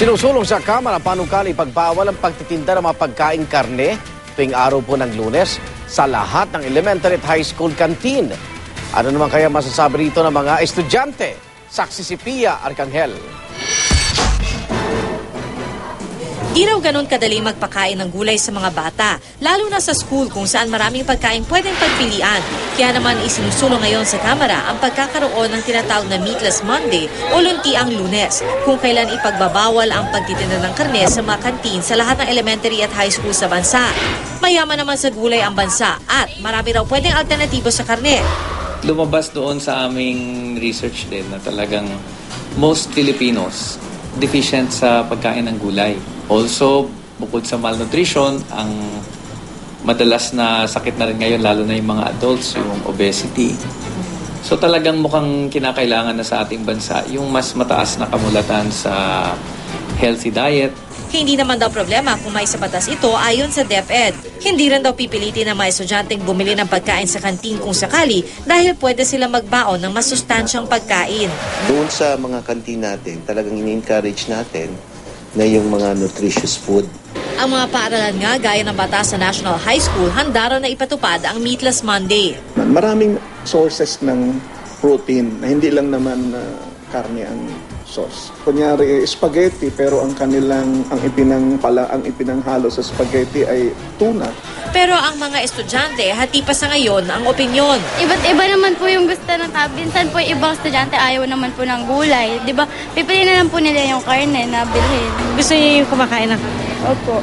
Sinusulong sa Kamara panukali pagbawal ang pagtitinda ng mga pagkaing karne tuwing araw po ng Lunes sa lahat ng elementary at high school canteen. Ano naman kaya masasabi rito ng mga estudyante? Saksi si Pia Arcangel. Di raw ganun kadali magpakain ng gulay sa mga bata, lalo na sa school kung saan maraming pagkain pwedeng pagpilian. Kaya naman isinusulong ngayon sa Kamara ang pagkakaroon ng tinatawag na Meatless Monday o luntiang Lunes, kung kailan ipagbabawal ang pagtitinda ng karne sa mga kantin sa lahat ng elementary at high school sa bansa. Mayaman naman sa gulay ang bansa at marami raw pwedeng alternatibo sa karne. Lumabas doon sa aming research din na talagang most Filipinos deficient sa pagkain ng gulay. Also, bukod sa malnutrition, ang madalas na sakit na rin ngayon, lalo na yung mga adults, yung obesity. So talagang mukhang kinakailangan na sa ating bansa yung mas mataas na kamulatan sa healthy diet. Hindi naman daw problema kung may sa batas ito ayon sa DepEd. Hindi rin daw pipilitin ng mga estudyanteng bumili ng pagkain sa kantin kung sakali dahil pwede sila magbaon ng masustansyang pagkain. Doon sa mga kantin natin, talagang ini-encourage natin na yung mga nutritious food. Ang mga paaralan nga gaya ng batas sa National High School, handa raw na ipatupad ang Meatless Monday. Maraming sources ng protein na hindi lang naman karne ang source. Kunyari spaghetti pero ang ipinanghalo sa spaghetti ay tuna. Pero ang mga estudyante, hati pa sa ngayon ang opinyon. Iba't iba naman po yung gusto ng tao. Minsan po ibang estudyante ayaw naman po ng gulay. Di ba? Pipili na lang po nila yung karne na bilhin. Gusto niyo yung kumakain ng karne? Opo.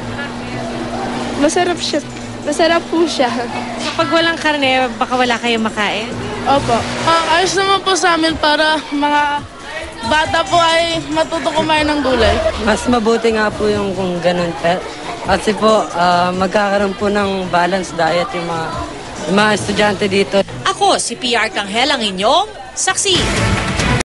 Masarap siya. Masarap po siya. Kapag walang karne, baka wala kayong makain? Opo. Ayos naman po sa amin para mga bata po ay matuto kumain ng gulay. Mas mabuti nga po yung kung ganun. Kasi po, magkakaroon po ng balanced diet yung mga estudyante dito. Ako, si Pia Arcangel, ang inyong saksi.